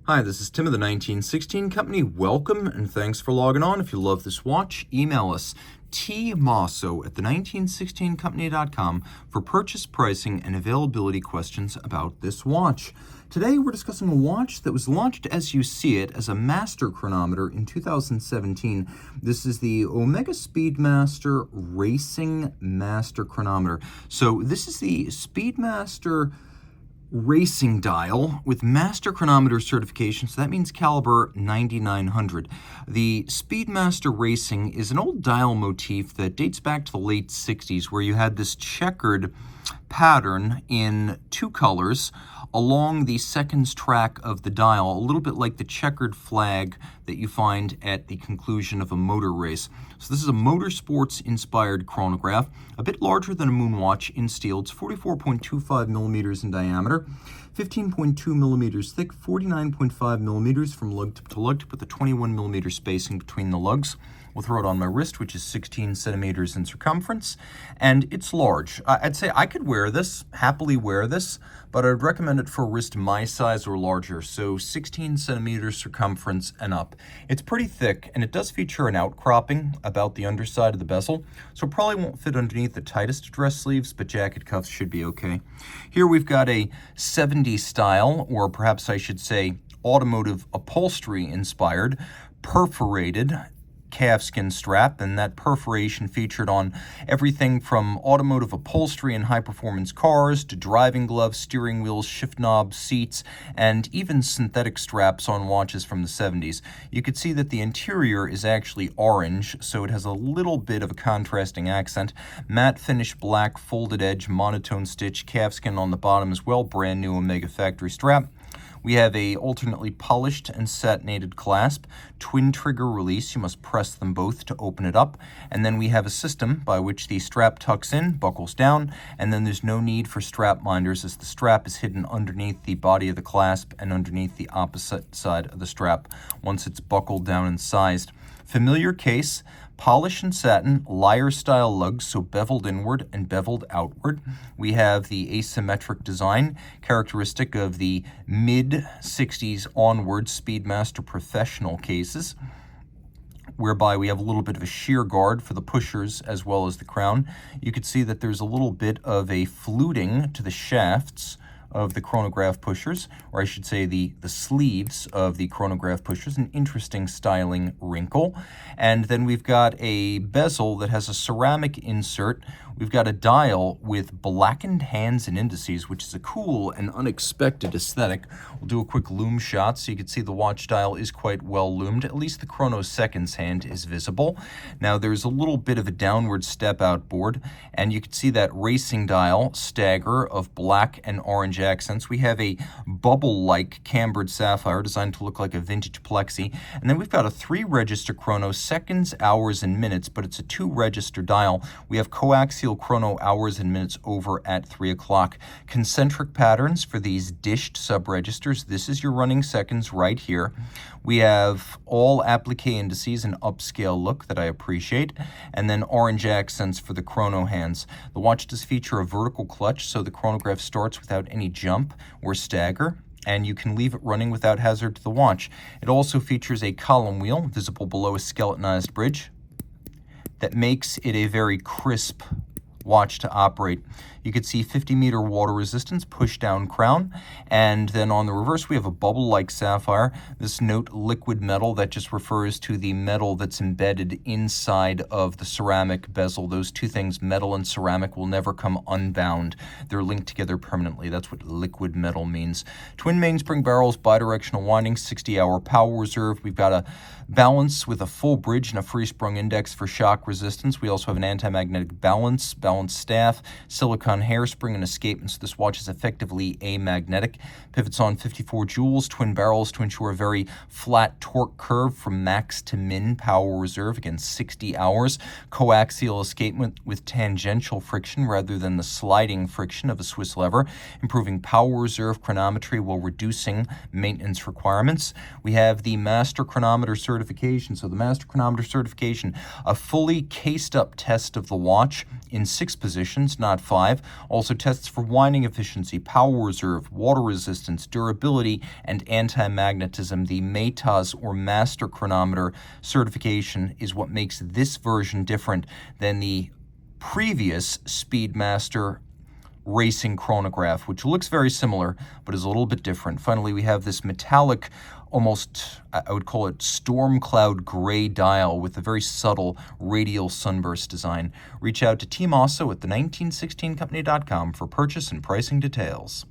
Hi, this is Tim of the 1916 Company. Welcome and thanks for logging on. If you love this watch, email us Mosso at the1916company.com for purchase pricing and availability questions about this watch. Today we're discussing a watch that was launched as you see it as a master chronometer in 2017. This is the Omega Speedmaster Racing Master Chronometer. So this is the Speedmaster racing dial with master chronometer certification, so that means caliber 9900. The Speedmaster Racing is an old dial motif that dates back to the late 60s, where you had this checkered pattern in two colors along the seconds track of the dial, a little bit like the checkered flag that you find at the conclusion of a motor race. So this is a motorsports-inspired chronograph, a bit larger than a moon watch in steel. It's 44.25 millimeters in diameter, 15.2 millimeters thick, 49.5 millimeters from lug to lug to put the 21 millimeter spacing between the lugs. We'll throw it on my wrist, which is 16 centimeters in circumference, and it's large. I'd say I could wear this, happily wear this, but I'd recommend it for a wrist my size or larger, so 16 centimeters circumference and up. It's pretty thick, and it does feature an outcropping about the underside of the bezel, so it probably won't fit underneath the tightest dress sleeves, but jacket cuffs should be okay. Here we've got a 70s style, or perhaps I should say automotive upholstery inspired, perforated calfskin strap, and that perforation featured on everything from automotive upholstery in high-performance cars to driving gloves, steering wheels, shift knobs, seats, and even synthetic straps on watches from the 70s. You could see that the interior is actually orange, so it has a little bit of a contrasting accent. Matte finish black folded edge monotone stitch, calfskin on the bottom as well, brand new Omega factory strap. We have a alternately polished and satinated clasp, twin trigger release. You must press them both to open it up. And then we have a system by which the strap tucks in, buckles down, and then there's no need for strap minders as the strap is hidden underneath the body of the clasp and underneath the opposite side of the strap once it's buckled down and sized. Familiar case, polish and satin, lyre-style lugs, so beveled inward and beveled outward. We have the asymmetric design, characteristic of the mid-60s onward Speedmaster professional cases, whereby we have a little bit of a shear guard for the pushers as well as the crown. You can see that there's a little bit of a fluting to the shafts of the chronograph pushers, or I should say the sleeves of the chronograph pushers, an interesting styling wrinkle. And then we've got a bezel that has a ceramic insert. We've got a dial with blackened hands and indices, which is a cool and unexpected aesthetic. We'll do a quick loom shot so you can see the watch dial is quite well loomed. At least the chrono seconds hand is visible. Now there's a little bit of a downward step out board, and you can see that racing dial stagger of black and orange accents. We have a bubble-like cambered sapphire designed to look like a vintage plexi, and then we've got a 3-register chrono, seconds, hours, and minutes, but it's a 2-register dial. We have coaxial chrono hours and minutes over at 3 o'clock. Concentric patterns for these dished sub-registers. This is your running seconds right here. We have all applique indices, an upscale look that I appreciate, and then orange accents for the chrono hands. The watch does feature a vertical clutch, so the chronograph starts without any jump or stagger, and you can leave it running without hazard to the watch. It also features a column wheel visible below a skeletonized bridge that makes it a very crisp watch to operate. You can see 50-meter water resistance, push-down crown, and then on the reverse we have a bubble-like sapphire. This note liquid metal, that just refers to the metal that's embedded inside of the ceramic bezel. Those two things, metal and ceramic, will never come unbound. They're linked together permanently. That's what liquid metal means. Twin mainspring barrels, bidirectional winding, 60-hour power reserve. We've got a balance with a full bridge and a free-sprung index for shock resistance. We also have an anti-magnetic balance staff, silicone hairspring, and escapement, so this watch is effectively amagnetic. Pivots on 54 joules, twin barrels to ensure a very flat torque curve from max to min power reserve, again 60 hours. Coaxial escapement with tangential friction rather than the sliding friction of a Swiss lever, improving power reserve chronometry while reducing maintenance requirements. We have the Master Chronometer certification. So the Master Chronometer certification, a fully cased up test of the watch in 6 positions, not 5, Also tests for winding efficiency, power reserve, water resistance, durability, and anti-magnetism. The METAS or Master Chronometer certification is what makes this version different than the previous Speedmaster Racing Chronograph, which looks very similar but is a little bit different. Finally, we have this metallic, almost, I would call it storm cloud gray dial with a very subtle radial sunburst design. Reach out to Team Mosso at the 1916company.com for purchase and pricing details.